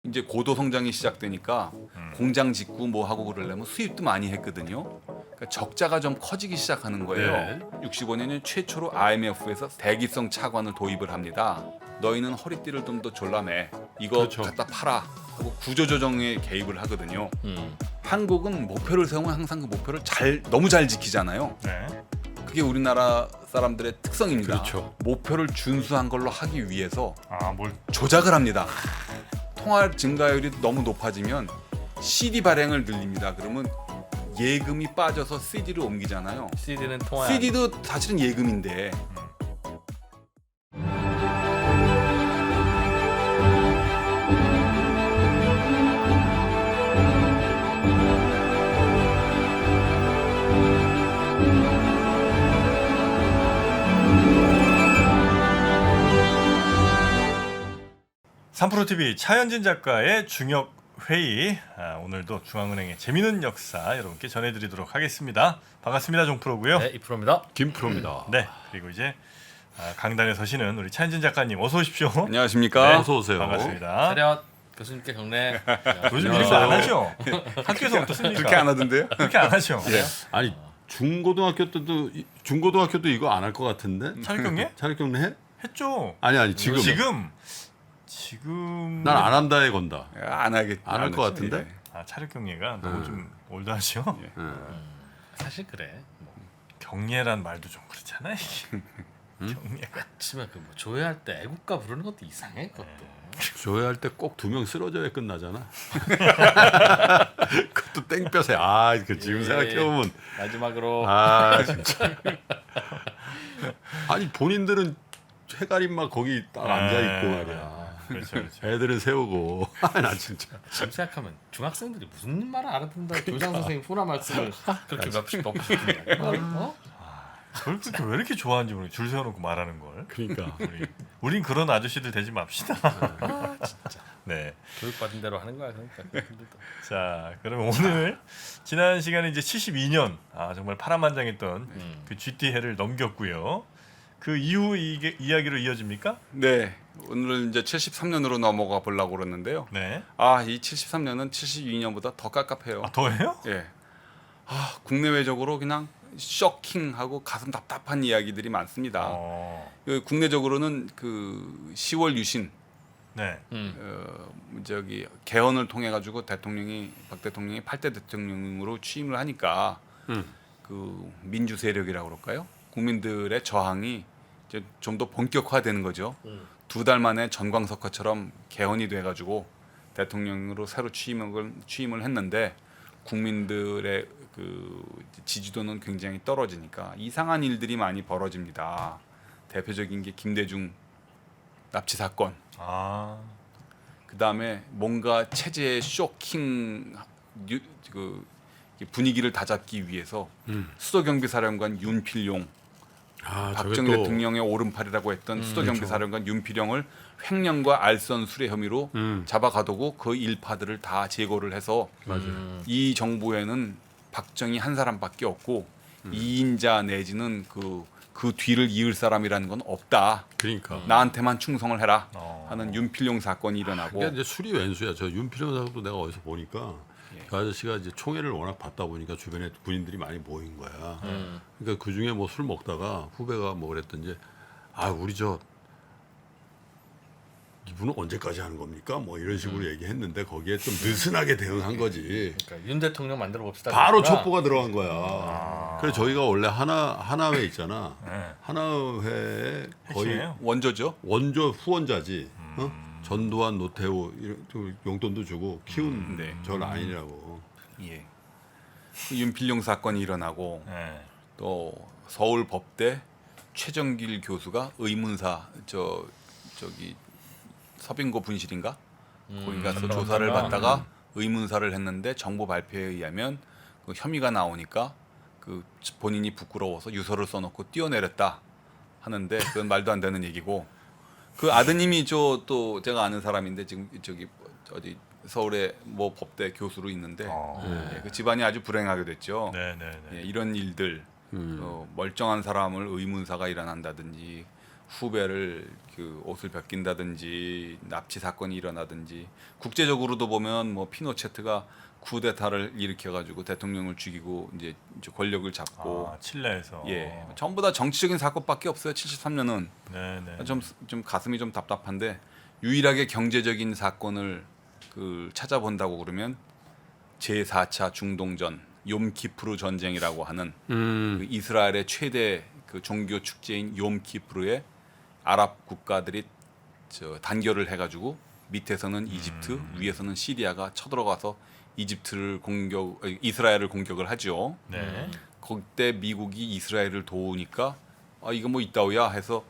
이제 고도 성장이 시작되니까 공장 짓고 뭐 하고 그러려면 수입도 많이 했거든요. 그러니까 적자가 좀 커지기 시작하는 거예요. 네. 65년에 최초로 IMF에서 대기성 차관을 도입을 합니다. 너희는 허리띠를 좀 더 졸라매. 이거 그렇죠. 갖다 팔아. 하고 구조조정에 개입을 하거든요. 한국은 목표를 세우면 항상 그 목표를 너무 잘 지키잖아요. 네. 그게 우리나라 사람들의 특성입니다. 그렇죠. 목표를 준수한 걸로 하기 위해서 뭘 조작을 합니다. 통화 증가율이 너무 높아지면 CD 발행을 늘립니다. 그러면 예금이 빠져서 CD로 옮기잖아요. CD는 통화. CD도 사실은 예금인데 삼프로TV 차현진 작가의 중역 회의, 오늘도 중앙은행의 재미있는 역사 여러분께 전해드리도록 하겠습니다. 반갑습니다, 종프로고요. 네, 이프로입니다. 김프로입니다. 네, 그리고 이제 강단에 서시는 우리 차현진 작가님 어서 오십시오. 안녕하십니까? 네, 어서 오세요. 반갑습니다. 차렷 교수님께 경례. 요즘 이런 거 안 하죠? 학교에서 어떻습니까? 그렇게 안 하던데요? 그렇게 안 하죠? 예. 아니 중고등학교 때도 이거 안 할 것 같은데? 차력경례? 차력경례 해? 했죠. 아니 지금 난 난 안 한다에 건다. 안 하겠. 안할것 하지. 같은데? 예. 차력경례가 너무 좀 올드하죠. 예. 사실 그래. 뭐, 경례란 말도 좀 그렇잖아. 이게. 경례가. 아침에 그뭐 조회할 때 애국가 부르는 것도 이상해 그것도. 조회할 때 꼭 2명 쓰러져야 끝나잖아. 그것도 땡볕에 지금 예. 생각해보면 마지막으로 진짜. 아니 본인들은 해가림 막 거기 딱 앉아있고 말이야. 그렇죠. 애들은 세우고 나 진짜 지금 생각하면 중학생들이 무슨 말을 알아듣는다. 교장 선생님 훈화 말씀을 그렇게 몇십 듣는다. 어? 그걸 그렇게 왜 이렇게 좋아하는지 모르겠어. 줄 세워놓고 말하는 걸. 그러니까 우린 그런 아저씨들 되지 맙시다. 진짜. 네. 교육받은 대로 하는 거야 그러니까. 자, 그럼 오늘 지난 시간에 이제 72년 정말 파란만장했던 그 GT 해를 넘겼고요. 그 이후 이야기로 이어집니까? 네. 오늘은 이제 73년으로 넘어가 보려고 그러는데요. 네. 이 73년은 72년보다 더 깝깝해요. 더해요? 예. 국내외적으로 그냥 쇼킹하고 가슴 답답한 이야기들이 많습니다. 그 국내적으로는 그 10월 유신 네. 개헌을 통해 가지고 박 대통령이 8대 대통령으로 취임을 하니까 그 민주 세력이라고 그럴까요? 국민들의 저항이 이제 좀 더 본격화되는 거죠. 2달 만에 전광석화처럼 개헌이 돼 가지고 대통령으로 새로 취임을 했는데 국민들의 그 지지도는 굉장히 떨어지니까 이상한 일들이 많이 벌어집니다. 대표적인 게 김대중 납치 사건. 그 다음에 뭔가 체제의 쇼킹 그 분위기를 다잡기 위해서 수도경비사령관 윤필용, 박정희 대통령의 오른팔이라고 했던 수도경비사령관 윤필용을 횡령과 알선 수뢰 혐의로 잡아가두고 그 일파들을 다 제거를 해서 이 정부에는 박정희 한 사람밖에 없고 2인자 내지는 그 뒤를 이을 사람이라는 건 없다. 그러니까 나한테만 충성을 해라 하는 윤필용 사건이 일어나고. 그게 이제 술이 웬수야. 저 윤필용 사건도 내가 어디서 보니까 그 아저씨가 이제 총애를 워낙 받다 보니까 주변에 군인들이 많이 모인 거야. 그러니까 그 중에 뭐 술 먹다가 후배가 뭐 그랬던지 우리 이분은 언제까지 하는 겁니까? 뭐 이런 식으로 얘기했는데 거기에 좀 느슨하게 대응한 거지. 그러니까 윤 대통령 만들어 봅시다. 바로 그러니까. 첩보가 들어간 거야. 그래서 저희가 원래 하나회 있잖아. 네. 하나회 거의 핵심이에요? 원조죠. 원조 후원자지. 전두환, 노태우 이런 용돈도 주고 키운 네. 저 라인이라고. 예. 그 윤필용 사건이 일어나고 네. 또 서울 법대 최정길 교수가 의문사 저기 서빙고 분실인가 거기 가서 조사를 받다가 의문사를 했는데 정보 발표에 의하면 그 혐의가 나오니까 그 본인이 부끄러워서 유서를 써놓고 뛰어내렸다 하는데 그건 말도 안 되는 얘기고 그 아드님이 또 제가 아는 사람인데 지금 저기 어디 서울의 뭐 법대 교수로 있는데 그 집안이 아주 불행하게 됐죠. 네네네. 예, 이런 일들 멀쩡한 사람을 의문사가 일어난다든지 후배를 그 옷을 벗긴다든지 납치 사건이 일어나든지 국제적으로도 보면 뭐 피노체트가 쿠데타를 일으켜가지고 대통령을 죽이고 이제 권력을 잡고 칠레에서 예 전부 다 정치적인 사건밖에 없어요. 73년은 네네. 좀 가슴이 좀 답답한데 유일하게 경제적인 사건을 그 찾아본다고 그러면 제4차 중동전 욤키프르 전쟁이라고 하는 그 이스라엘의 최대 그 종교 축제인 욤키프르에 아랍 국가들이 단결을 해가지고 밑에서는 이집트, 위에서는 시리아가 쳐들어가서 이스라엘을 공격을 하죠. 네. 그때 미국이 이스라엘을 도우니까 이거 뭐 있다오야 해서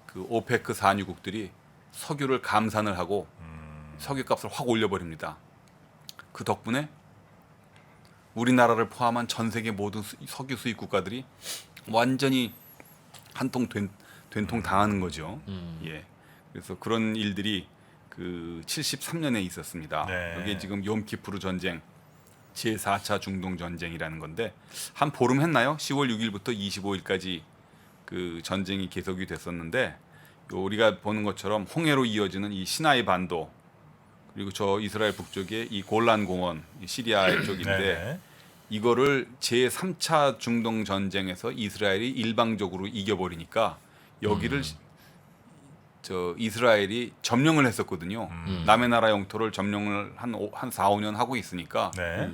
그 오페크 산유국들이 석유를 감산을 하고 석유값을 확 올려버립니다. 그 덕분에 우리나라를 포함한 전 세계 모든 석유 수입 국가들이 완전히 한통 된통 당하는 거죠. 예. 그래서 그런 일들이 그 73년에 있었습니다. 네. 이게 지금 욤키프르 전쟁 제4차 중동 전쟁이라는 건데 한 보름 했나요? 10월 6일부터 25일까지 그 전쟁이 계속이 됐었는데 우리가 보는 것처럼 홍해로 이어지는 이 시나이 반도 그리고 저 이스라엘 북쪽에 이 골란 공원 시리아 쪽인데 네. 이거를 제3차 중동 전쟁에서 이스라엘이 일방적으로 이겨버리니까 여기를 저 이스라엘이 점령을 했었거든요. 남의 나라 영토를 점령을 한 4, 5년 하고 있으니까 네.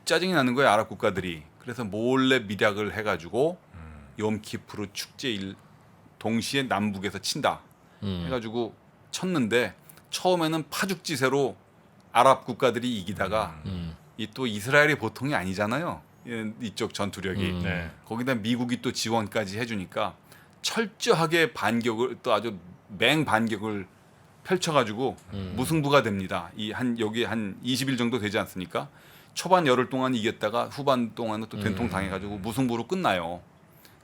짜증이 나는 거예요. 아랍 국가들이. 그래서 몰래 밀약을 해가지고 욤키프르 축제일 동시에 남북에서 친다 해가지고 쳤는데 처음에는 파죽지세로 아랍 국가들이 이기다가 이 또 이스라엘이 보통이 아니잖아요. 이쪽 전투력이. 네. 거기다 미국이 또 지원까지 해주니까 철저하게 반격을 또 아주 맹반격을 펼쳐가지고 무승부가 됩니다. 여기 한 20일 정도 되지 않습니까? 초반 열흘 동안 이겼다가 후반 동안은 또 된통 당해가지고 무승부로 끝나요.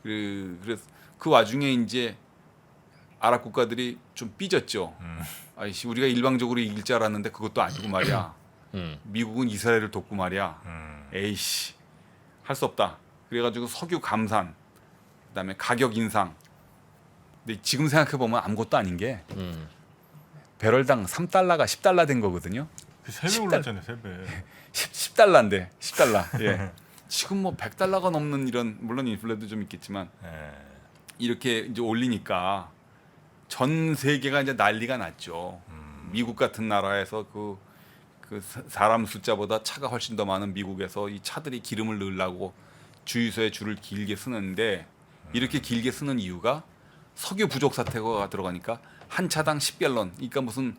그래서 그 와중에 이제 아랍 국가들이 좀 삐졌죠. 아이씨 우리가 일방적으로 이길 줄 알았는데 그것도 아니고 말이야. 미국은 이스라엘을 돕고 말이야. 에이씨 할 수 없다. 그래가지고 석유 감산, 그다음에 가격 인상. 근데 지금 생각해 보면 아무것도 아닌 게 배럴당 3달러가 10달러 된 거거든요. 그 3배 올랐잖아요. 3배. 10달러인데 10달러. 예. 지금 뭐 100달러가 넘는 이런 물론 인플레도 좀 있겠지만 네. 이렇게 이제 올리니까 전 세계가 이제 난리가 났죠. 미국 같은 나라에서 그 사람 숫자보다 차가 훨씬 더 많은 미국에서 이 차들이 기름을 넣으려고 주유소에 줄을 길게 쓰는데 이렇게 길게 쓰는 이유가 석유 부족 사태가 들어가니까 한 차당 10갤런. 그러니까 무슨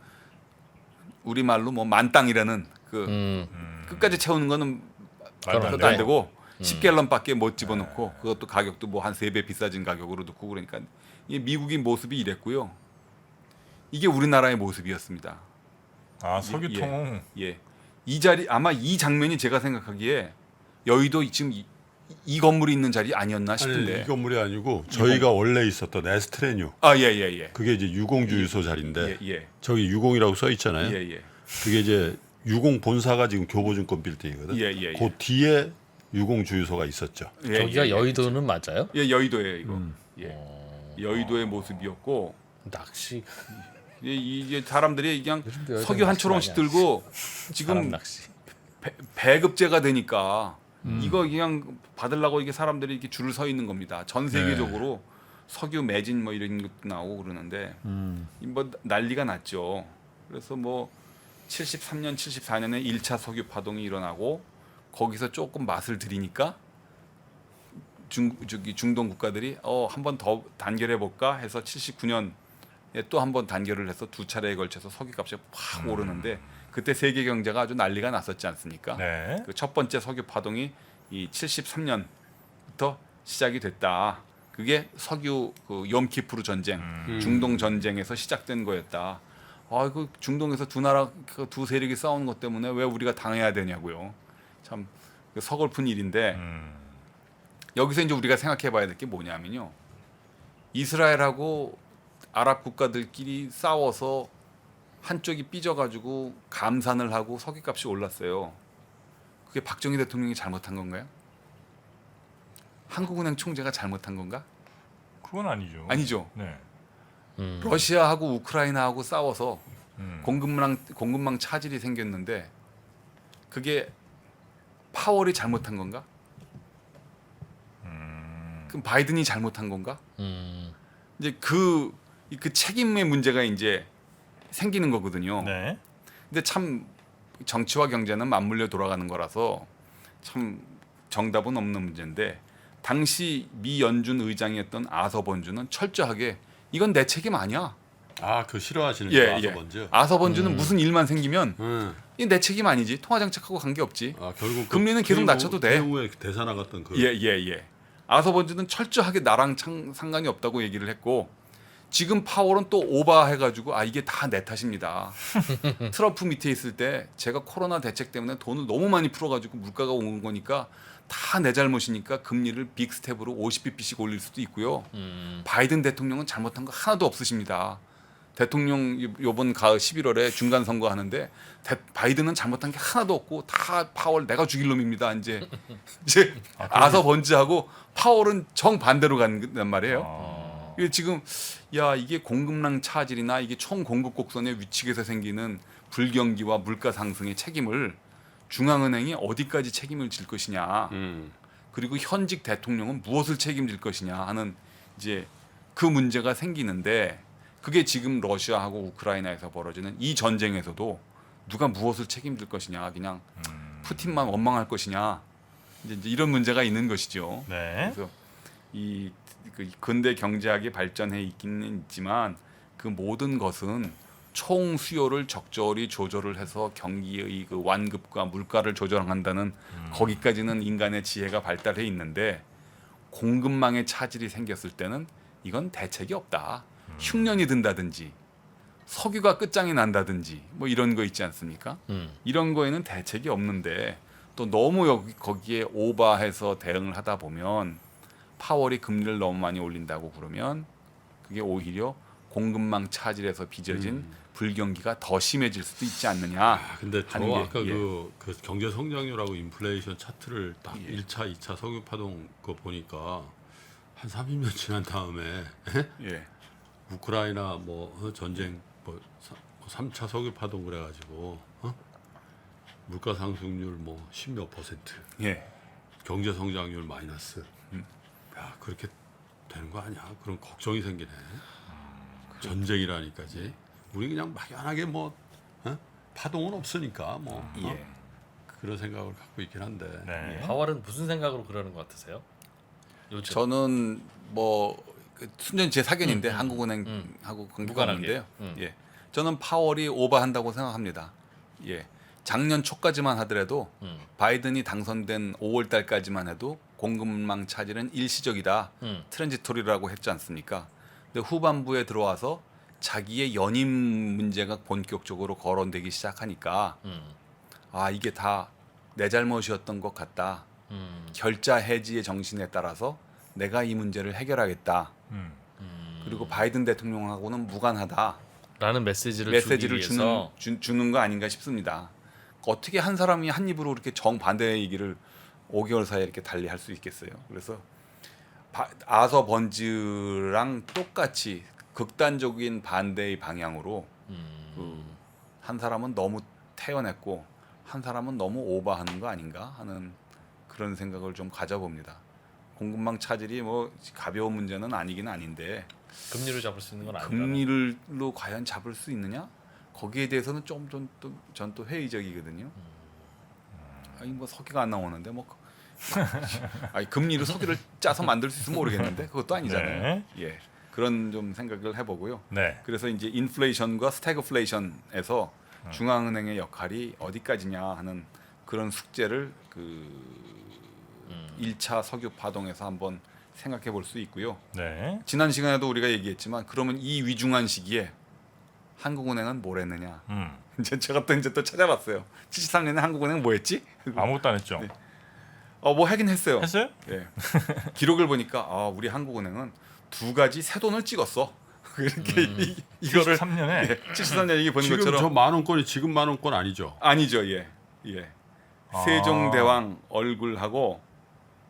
우리말로 뭐 만땅이라는 그 끝까지 채우는 거는 말도 안 되고 10갤런밖에 못 집어넣고 그것도 가격도 뭐 한 3배 비싸진 가격으로 넣고 그러니까 이 미국인 모습이 이랬고요. 이게 우리나라의 모습이었습니다. 석유통. 예. 이 자리 아마 이 장면이 제가 생각하기에 여의도 지금 이 건물이 있는 자리 아니었나 싶은데. 아니, 이 건물이 아니고 저희가 원래 있었던 에스트레뉴. 예. 그게 이제 유공 주유소 자리인데 예. 저기 유공이라고 써 있잖아요. 예. 그게 이제 유공 본사가 지금 교보증권 빌딩이거든. 예. 그 뒤에 유공 주유소가 있었죠. 저기가 여의도는 맞아요? 예, 여의도예요, 이거. 예. 여의도의 모습이었고 낚시 이게 사람들이 그냥 요즘도 여의도 석유 한 낚시 초롱씩 많이 들고 사람 지금 낚시. 배급제가 되니까 이거 그냥 받으려고 이게 사람들이 이렇게 줄을 서 있는 겁니다. 전 세계적으로 석유 매진 뭐 이런 것도 나오고 그러는데 뭐 난리가 났죠. 그래서 뭐 73년, 74년에 1차 석유 파동이 일어나고 거기서 조금 맛을 들이니까 중동 국가들이 한 번 더 단결해 볼까 해서 79년에 또 한 번 단결을 해서 두 차례에 걸쳐서 석유값이 확 오르는데 그때 세계 경제가 아주 난리가 났었지 않습니까? 네. 그 첫 번째 석유 파동이 이 73년부터 시작이 됐다. 그게 석유 그 욤키프르 전쟁, 중동 전쟁에서 시작된 거였다. 그 중동에서 두 세력이 싸우는 것 때문에 왜 우리가 당해야 되냐고요. 참 서글픈 일인데 여기서 이제 우리가 생각해봐야 될 게 뭐냐면요. 이스라엘하고 아랍 국가들끼리 싸워서 한쪽이 삐져가지고 감산을 하고 석유값이 올랐어요. 그게 박정희 대통령이 잘못한 건가요? 한국은행 총재가 잘못한 건가? 그건 아니죠. 아니죠. 네. 러시아하고 우크라이나하고 싸워서 음. 공급망 차질이 생겼는데 그게 파월이 잘못한 건가? 그럼 바이든이 잘못한 건가? 이제 그 책임의 문제가 이제 생기는 거거든요. 네. 근데 참 정치와 경제는 맞물려 돌아가는 거라서 참 정답은 없는 문제인데 당시 미 연준 의장이었던 아서 번주는 철저하게 이건 내 책임 아니야. 아, 그 싫어하시는 예, 거 아서 예. 먼저. 아서 번주는 무슨 일만 생기면 예. 이 내 책임 아니지. 통화 정책하고 관계 없지. 아, 결국 금리는 계속 낮춰도 돼. 후에 대사 나갔던 그. 예. 아서 번주는 철저하게 나랑 상관이 없다고 얘기를 했고 지금 파월은 또 오버해가지고 아 이게 다 내 탓입니다. 트럼프 밑에 있을 때 제가 코로나 대책 때문에 돈을 너무 많이 풀어가지고 물가가 오는 거니까 다 내 잘못이니까 금리를 빅 스텝으로 50bp씩 올릴 수도 있고요. 바이든 대통령은 잘못한 거 하나도 없으십니다. 대통령 이번 가을 11월에 중간 선거 하는데 바이든은 잘못한 게 하나도 없고 다 파월 내가 죽일 놈입니다. 이제 아서 번즈하고 파월은 정 반대로 간단 말이에요. 이게 지금 이게 공급망 차질이나 이게 총 공급 곡선의 위축에서 생기는 불경기와 물가 상승의 책임을 중앙은행이 어디까지 책임을 질 것이냐. 그리고 현직 대통령은 무엇을 책임질 것이냐 하는 이제 그 문제가 생기는데 그게 지금 러시아하고 우크라이나에서 벌어지는 이 전쟁에서도 누가 무엇을 책임질 것이냐, 그냥 푸틴만 원망할 것이냐, 이제 이런 문제가 있는 것이죠. 네. 그래서 그 근대 경제학이 발전해 있기는 있지만 그 모든 것은 총 수요를 적절히 조절을 해서 경기의 그 완급과 물가를 조절한다는 거기까지는 인간의 지혜가 발달해 있는데 공급망에 차질이 생겼을 때는 이건 대책이 없다. 흉년이 든다든지 석유가 끝장이 난다든지 뭐 이런 거 있지 않습니까? 이런 거에는 대책이 없는데 또 너무 거기에 오버해서 대응을 하다 보면 파월이 금리를 너무 많이 올린다고 그러면 그게 오히려 공급망 차질에서 빚어진 불경기가 더 심해질 수도 있지 않느냐. 아, 근데 저 하는 게, 아까 예. 그 경제 성장률하고 인플레이션 차트를 딱 예. 1차, 2차 석유 파동 거 보니까 한 30년 지난 다음에 예. 우크라이나 전쟁 3차 석유 파동 그래가지고 물가 상승률 10몇 %, 예. 경제 성장률 마이너스. 야, 그렇게 되는 거 아니야? 그런 걱정이 생기네. 전쟁이라니까지. 우리 그냥 막연하게 파동은 없으니까 예. 그런 생각을 갖고 있긴 한데. 네. 파월은 무슨 생각으로 그러는 것 같으세요? 요즘 저는 순전 제 사견인데 한국은행하고 관계가 무관하게. 없는데요. 음. 예. 저는 파월이 오버한다고 생각합니다. 예. 작년 초까지만 하더라도 바이든이 당선된 5월 달까지만 해도 공급망 차질은 일시적이다. 트랜지토리라고 했지 않습니까? 근데 후반부에 들어와서 자기의 연임 문제가 본격적으로 거론되기 시작하니까 아 이게 다 내 잘못이었던 것 같다. 결자 해지의 정신에 따라서 내가 이 문제를 해결하겠다. 그리고 바이든 대통령하고는 무관하다. 라는 메시지를 메시지를 주기 위해서 주는 거 아닌가 싶습니다. 어떻게 한 사람이 한 입으로 이렇게 정반대의 얘기를 5개월 사이에 이렇게 달리 할 수 있겠어요. 그래서 아서 번즈랑 똑같이 극단적인 반대의 방향으로 한 사람은 너무 태연했고 한 사람은 너무 오버하는 거 아닌가 하는 그런 생각을 좀 가져봅니다. 공급망 차질이 가벼운 문제는 아니긴 아닌데 금리를 잡을 수 있는 건 아닌가. 금리를로 과연 잡을 수 있느냐? 거기에 대해서는 전 또 회의적이거든요. 아니 석유가 안 나오는데 아니 금리로 석유를 짜서 만들 수 있으면 모르겠는데 그것도 아니잖아요. 네. 예, 그런 좀 생각을 해보고요. 네. 그래서 이제 인플레이션과 스태그플레이션에서 중앙은행의 역할이 어디까지냐 하는 그런 숙제를 1차 석유 파동에서 한번 생각해 볼 수 있고요. 네. 지난 시간에도 우리가 얘기했지만 그러면 이 위중한 시기에 한국은행은 뭘 했느냐? 이제 제가 또 찾아봤어요. 73년에 한국은행 뭐 했지? 아무것도 안 했죠. 네. 뭐 하긴 했어요. 했어요? 예. 기록을 보니까 우리 한국은행은 2가지 새 돈을 찍었어. 이렇게 이거를 73년에 73년 이게 보는 지금 저 것처럼 10,000원권이 지금 10,000원권 아니죠? 아니죠. 예. 아. 세종대왕 얼굴하고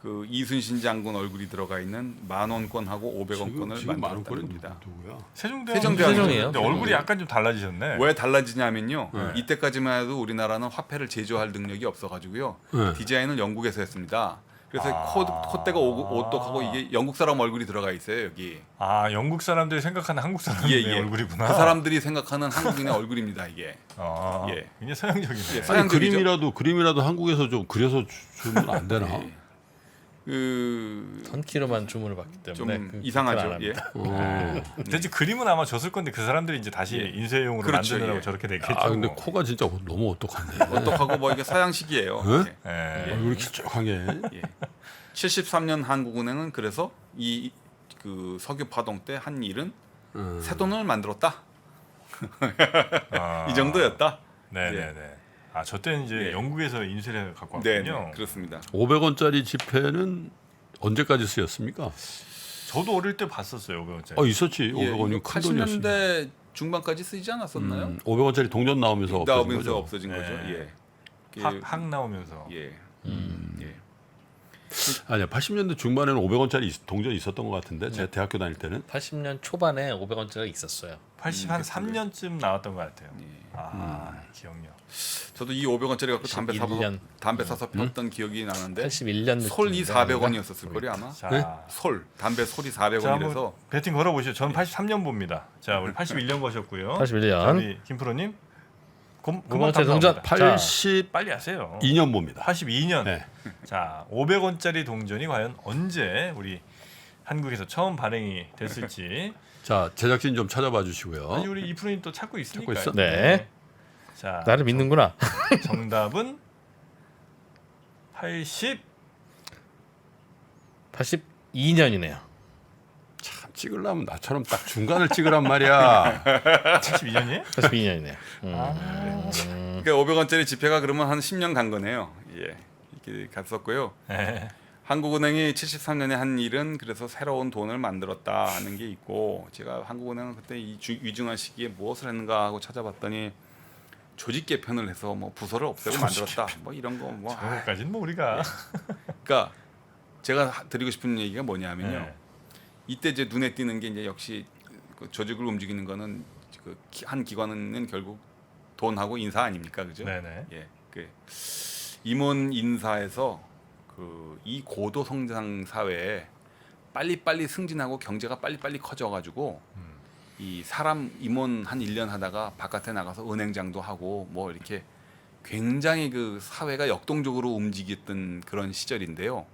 그 이순신 장군 얼굴이 들어가 있는 10,000원권하고 500원권을 지금 만들었다는 만원권은 겁니다. 누구야? 근데 세종이에요. 얼굴이 약간 좀 달라지셨네. 왜 달라지냐면요. 네. 이때까지만 해도 우리나라는 화폐를 제조할 능력이 없어가지고요. 네. 디자인은 영국에서 했습니다. 그래서 아. 콧대가 오똑하고 이게 영국 사람 얼굴이 들어가 있어요 여기. 아 영국 사람들이 생각하는 한국 사람의 얼굴이구나. 그 사람들이 생각하는 한국인의 얼굴입니다 이게. 아, 예. 굉장히 서양적이네. 예, 아니 서양적이죠? 그림이라도 한국에서 좀 그려서 주면 안 되나? 예. 그 선키로만 주문을 받기 때문에 좀 그 이상하죠. 안 예. 합니다. 대체 그림은 아마 줬을 건데 그 사람들이 이제 다시 예. 인쇄용으로 그렇죠, 만드느라고 예. 저렇게 됐겠죠. 아 근데 뭐. 코가 진짜 너무 어떡하네. 어떡하고 뭐 이게 서양식이에요. 예? 예. 예. 얼굴이 길쭉하게. 예. 73년 한국은행은 그래서 이 그 석유 파동 때 한 일은 새 돈을 만들었다. 아. 이 정도였다. 네네네. 아 저 때는 이제 예. 영국에서 인쇄를 갖고 네, 왔군요. 네, 그렇습니다. 500원짜리 지폐는 언제까지 쓰였습니까? 저도 어릴 때 봤었어요 500원짜리. 있었지. 예, 500원이 큰 돈이었어. 80년대 중반까지 쓰이지 않았었나요? 500원짜리 동전 나오면서 없어진 나오면서 거죠. 없어진 네. 거죠. 예. 확 나오면서. 예. 예. 아니야. 80년대 중반에는 500원짜리 동전이 있었던 것 같은데 제가 대학교 다닐 때는 80년 초반에 500원짜리가 있었어요. 80 한 3년쯤 나왔던 것 같아요. 예. 아 기억력. 저도 이 500원짜리 갖고 담배 81년. 사서 폈던 기억이 나는데 81년 솔이 400원이었었을 거리 아마. 자, 네? 솔 담배 솔이 자 한번 400원이라서 배팅 걸어보시죠. 저는 83년 봅니다. 자 우리 81년 거셨고요. 81년. 자, 우리 김프로님. 금방 500원짜리 동전. 답 나옵니다. 82년 빨리 하세요. 봅니다. 82년. 네. 자 500원짜리 동전이 과연 언제 우리 한국에서 처음 발행이 됐을지. 자 제작진 좀 찾아봐 주시고요. 아니 우리 이프로님 또 찾고 있으니까요. 있어? 네. 자 나를 믿는구나. 정답은 82년이네요. 참 찍으려면 나처럼 딱 중간을 찍으란 말이야. 82년이에요? 82년이네요. 그러니까 500원짜리 지폐가 그러면 한 10년 간 거네요. 예. 이렇게 갔었고요. 네. 한국은행이 73년에 한 일은 그래서 새로운 돈을 만들었다 하는 게 있고 제가 한국은행은 그때 이 위중한 시기에 무엇을 했는가 하고 찾아봤더니 조직 개편을 해서 뭐 부서를 없애고 만들었다. 뭐 이런 거 뭐. 그거까지는 뭐 우리가 그러니까 제가 드리고 싶은 얘기가 뭐냐면요. 네. 이때 이제 눈에 띄는 게 이제 역시 그 조직을 움직이는 거는 그 한 기관은 결국 돈하고 인사 아닙니까, 그죠? 네네. 예, 그 임원 인사에서 그 이 고도 성장 사회에 빨리빨리 승진하고 경제가 빨리빨리 커져가지고 이 사람 임원 한 1년 하다가 바깥에 나가서 은행장도 하고 뭐 이렇게 굉장히 그 사회가 역동적으로 움직였던 그런 시절인데요.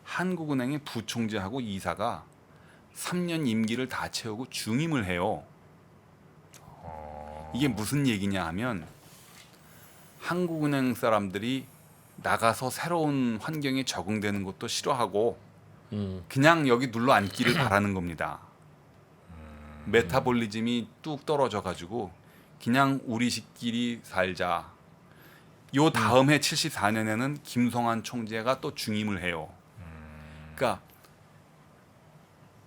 한국은행의 부총재하고 이사가 3년 임기를 다 채우고 중임을 해요. 이게 무슨 얘기냐 하면 한국은행 사람들이 나가서 새로운 환경에 적응되는 것도 싫어하고 그냥 여기 눌러 앉기를 바라는 겁니다. 메타볼리즘이 뚝 떨어져 가지고 그냥 우리식끼리 살자. 요 다음 해 74년에는 김성환 총재가 또 중임을 해요. 그러니까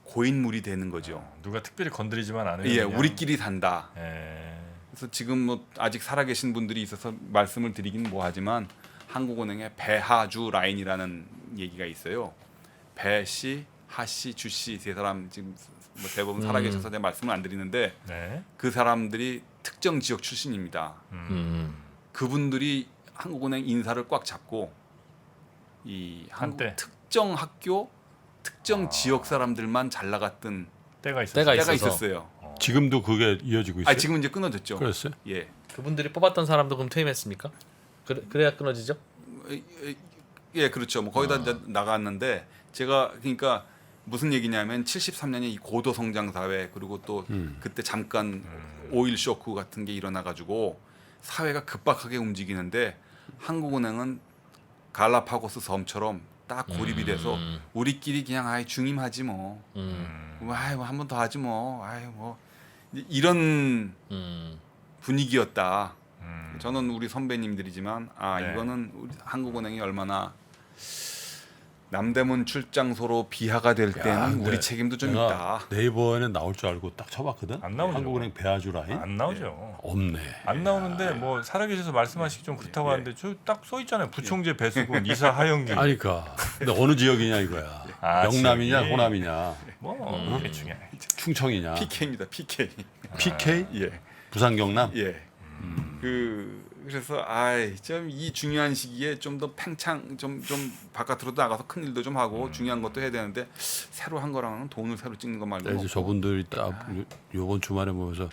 고인물이 되는 거죠. 누가 특별히 건드리지만 않으면 예, 그냥- 우리끼리 산다. 예. 그래서 지금 뭐 아직 살아계신 분들이 있어서 말씀을 드리긴 뭐하지만 한국은행의 배하주 라인이라는 얘기가 있어요. 배 씨, 하 씨, 주 씨 세 사람 지금 뭐 대부분 살아계셔서 내 말씀을 안 드리는데 네. 그 사람들이 특정 지역 출신입니다. 그분들이 한국은행 인사를 꽉 잡고 이 한국 한때. 특정 학교, 특정 지역 사람들만 잘 나갔던 때가 있었어요. 때가 때가 있어서. 있었어요. 지금도 그게 이어지고 있어요. 아 지금 이제 끊어졌죠. 그랬어요? 예. 그분들이 뽑았던 사람도 그럼 퇴임했습니까? 그래야 끊어지죠? 예, 그렇죠. 뭐 거의 다 이제 나갔는데 제가 그러니까 무슨 얘기냐면 73년에 이 고도 성장 사회 그리고 또 그때 잠깐 오일 쇼크 같은 게 일어나 가지고 사회가 급박하게 움직이는데 한국은행은 갈라파고스 섬처럼 딱 고립이 돼서 우리끼리 그냥 아이 중임하지 뭐. 아이 뭐 한 번 더 하지 뭐. 아이 뭐 이런 분위기였다. 저는 우리 선배님들이지만 네. 이거는 우리 한국은행이 얼마나 남대문 출장소로 비하가 될 때는 근데 우리 책임도 좀 내가 있다. 네이버에는 나올 줄 알고 딱 쳐봤거든. 안 나오죠. 한국은행 배아주 라인 안 나오죠. 없네. 안 나오는데 뭐 살아계셔서 말씀하시기 좀 그렇다고 예. 하는데 저 딱 써 있잖아요. 부총재 배수근 이사 하영기. 아니 그러니까 근데 어느 지역이냐 이거야. 아, 영남이냐 지역이? 호남이냐 뭐 대충이야. 충청이냐 PK입니다. PK. PK 예. 부산 경남. 예. 그래서 좀 이 중요한 시기에 좀 더 팽창 좀 바깥으로 나가서 큰 일도 좀 하고 중요한 것도 해야 되는데 새로 한 거랑은 돈을 새로 찍는 것 말고 이제 저분들이 딱 요번 주말에 모여서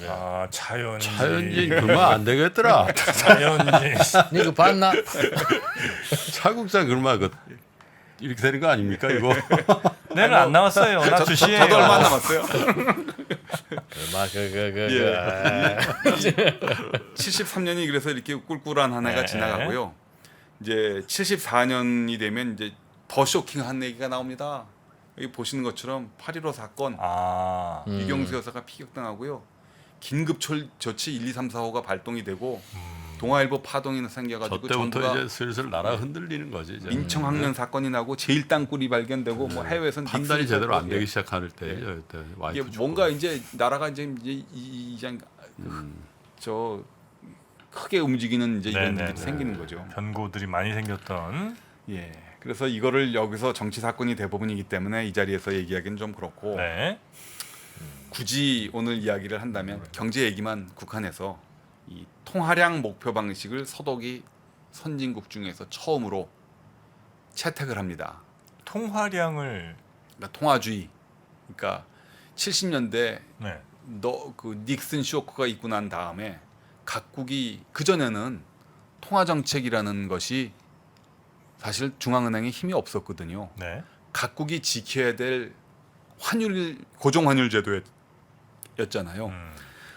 아 차연지. 차연진 그러면 안 되겠더라. 차연지. 이거 봤나? 차국장 그러면 이렇게 되는 거 아닙니까 이거? 내는 안 나왔어요. 나 주시해요. 저도 얼마 안 남았어요. 얼마 예. 73년이 그래서 이렇게 꿀꿀한 한 해가 네. 지나가고요. 이제 74년이 되면 이제 더 쇼킹한 얘기가 나옵니다. 여기 보시는 것처럼 8.15 사건 아. 유경수 여사가 피격당하고요. 긴급 조치 1, 2, 3, 4호가 발동이 되고 동아일보 파동이 저 생겨가지고 때부터 정부가 이제 슬슬 나라 흔들리는 거지. 이제. 민청학년 사건이 나고 제일 땅굴이 발견되고 뭐 해외에선 판단이 닉슨 제대로 안 사건, 되기 예. 시작할 때죠. 이때 이게 와이프 죽고. 뭔가 이제 나라가 이제 저 크게 움직이는 이제 이런 네네. 일이 생기는 거죠. 변고들이 많이 생겼던. 예. 그래서 이거를 여기서 정치 사건이 대부분이기 때문에 이 자리에서 얘기하기는 좀 그렇고 네. 굳이 오늘 이야기를 한다면 경제 얘기만 국한해서 이 통화량 목표 방식을 서독이 선진국 중에서 처음으로 채택을 합니다. 통화량을. 그러니까 통화주의. 그러니까 70년대 네. 그 닉슨 쇼크가 있고 난 다음에 각국이 그 전에는 통화 정책이라는 것이 사실 중앙은행에 힘이 없었거든요. 네. 각국이 지켜야 될 환율 고정 환율 제도였잖아요.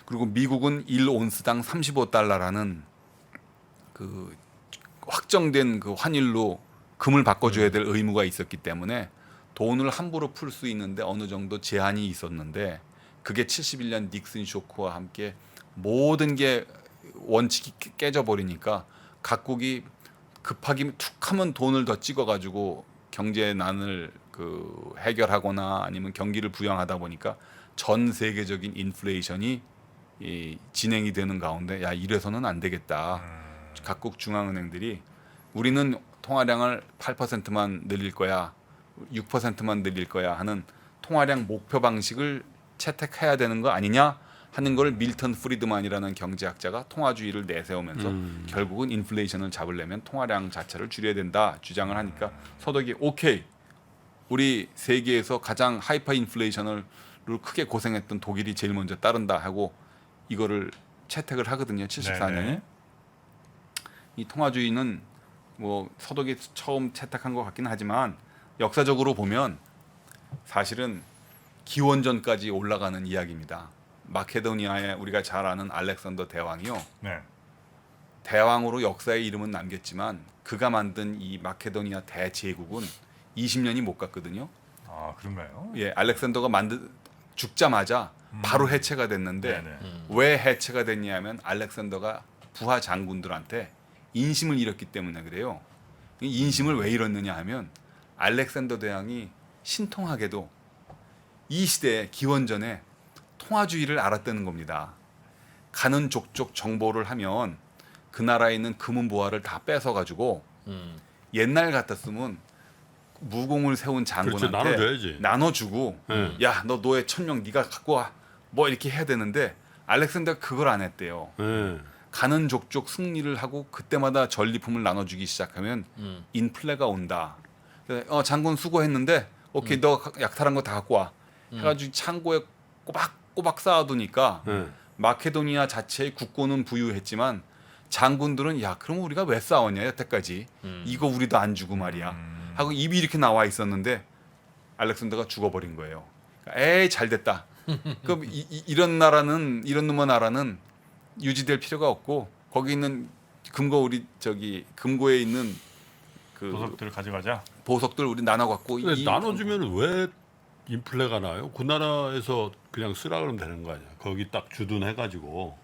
그리고 미국은 1온스당 35달러라는 그 확정된 그 환율로 금을 바꿔줘야 될 의무가 있었기 때문에 돈을 함부로 풀 수 있는데 어느 정도 제한이 있었는데 그게 71년 닉슨 쇼크와 함께 모든 게 원칙이 깨져 버리니까 각국이 급하게 툭하면 돈을 더 찍어가지고 경제난을 그 해결하거나 아니면 경기를 부양하다 보니까 전 세계적인 인플레이션이 진행이 되는 가운데 야 이래서는 안 되겠다. 각국 중앙은행들이 우리는 통화량을 8%만 늘릴 거야, 6%만 늘릴 거야 하는 통화량 목표 방식을 채택해야 되는 거 아니냐 하는 걸 밀턴 프리드만이라는 경제학자가 통화주의를 내세우면서 결국은 인플레이션을 잡으려면 통화량 자체를 줄여야 된다 주장을 하니까 서독이 오케이 우리 세계에서 가장 하이퍼 인플레이션을 크게 고생했던 독일이 제일 먼저 따른다 하고 이거를 채택을 하거든요. 74년에. 네네. 이 통화주의는 뭐 서독이 처음 채택한 것 같긴 하지만 역사적으로 보면 사실은 기원전까지 올라가는 이야기입니다. 마케도니아의 우리가 잘 아는 알렉산더 대왕이요. 네. 대왕으로 역사의 이름은 남겼지만 그가 만든 이 마케도니아 대제국은 20년이 못 갔거든요. 아 그런가요? 예, 알렉산더가 죽자마자 바로 해체가 됐는데 네네. 왜 해체가 됐냐면 알렉산더가 부하 장군들한테 인심을 잃었기 때문에 그래요. 이 인심을 왜 잃었느냐 하면 알렉산더 대왕이 신통하게도 이 시대에 기원전에 통화주의를 알았다는 겁니다. 가는 족족 정보를 하면 그 나라에 있는 금은 보화를 다 뺏어 가지고 옛날 같았으면 무공을 세운 장군한테 그렇죠. 나눠줘야지. 나눠주고 야 너 노예 1000명 네가 갖고 와 뭐 이렇게 해야 되는데 알렉산더가 그걸 안 했대요. 네. 가는 족족 승리를 하고 그때마다 전리품을 나눠주기 시작하면 인플레가 온다. 그래서 장군 수고했는데 오케이 너 약탈한 거 다 갖고 와 해가지고 창고에 꼬박꼬박 쌓아두니까 마케도니아 자체의 국고는 부유했지만 장군들은 야 그럼 우리가 왜 싸웠냐 여태까지 이거 우리도 안 주고 말이야 하고 입이 이렇게 나와 있었는데 알렉산더가 죽어버린 거예요. 에이 잘됐다. 그럼 이런 나라는 이런 놈의 나라는 유지될 필요가 없고 거기 있는 우리 금고에 있는 그 보석들을 가져가자. 보석들 우리 나눠 갖고 근데 나눠주면 왜 인플레가 나요? 그 나라에서 그냥 쓰라 그러면 되는 거 아니야? 거기 딱 주둔해가지고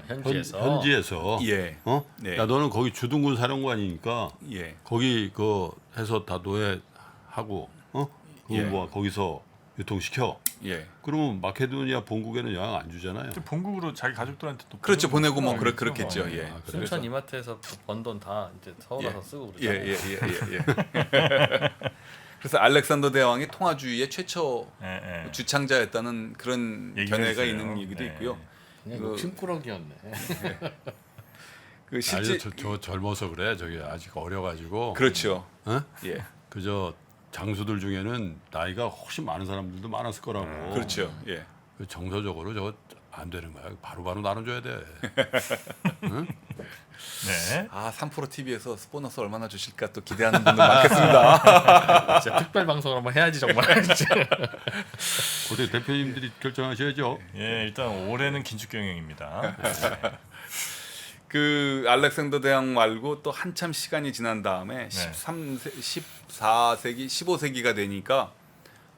현지에서. 예. 어? 네. 야 너는 거기 주둔군 사령관이니까 예. 거기 그 해서 다 노예하고 예. 뭐 거기서 유통시켜. 예. 그러면 마케도니아 본국에는 영향 안 주잖아요. 본국으로 자기 가족들한테 또 그렇죠. 보내고 뭐 그러겠죠. 그렇겠죠. 예. 아, 그래? 순천 이마트에서 번 돈 다 이제 서울 와서 쓰고 그러잖아요. 예. 그래서 알렉산더 대왕이 통화주의의 최초 예, 예. 주창자였다는 그런 얘기가 견해가 있어요. 있는 얘기도 예. 있고요. 그냥 그- 욕심꾸러기였네. 그 실제 저 젊어서 그래. 저기 아직 어려가지고. 그렇죠. 어? 예. 그저 장수들 중에는 나이가 훨씬 많은 사람들도 많았을 거라고. 그렇죠. 예. 그 정서적으로 저거 안 되는 거야. 바로바로 나눠줘야 돼. 네. 아, 3프로 TV에서 스포너스 얼마나 주실까 또 기대하는 분들 많겠습니다. 진짜 특별 방송을 한번 해야지 정말. 진짜. 그때 대표님들이 결정하셔야죠. 예, 일단 올해는 긴축 경영입니다. 그 알렉산더 대왕 말고 또 한참 시간이 지난 다음에 14세기, 15세기가 되니까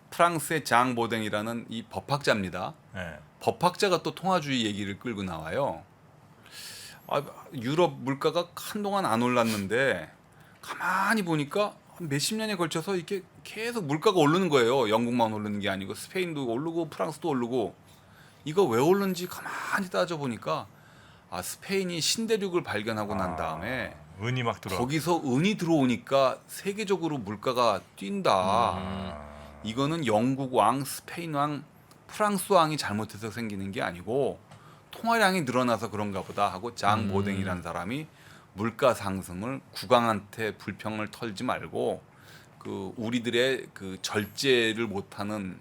프랑스의 장 보댕이라는 이 법학자입니다. 네. 법학자가 또 통화주의 얘기를 끌고 나와요. 아, 유럽 물가가 한동안 안 올랐는데 가만히 보니까 한 몇십 년에 걸쳐서 이렇게 계속 물가가 오르는 거예요. 영국만 오르는 게 아니고 스페인도 오르고 프랑스도 오르고 이거 왜 오르는지 가만히 따져보니까 아, 스페인이 신대륙을 발견하고 난 다음에 은이 막 들어. 거기서 은이 들어오니까 세계적으로 물가가 뛴다. 이거는 영국 왕, 스페인 왕, 프랑스 왕이 잘못해서 생기는 게 아니고 통화량이 늘어나서 그런가 보다 하고 장 보댕이라는 사람이 물가 상승을 국왕한테 불평을 털지 말고 그 우리들의 그 절제를 못하는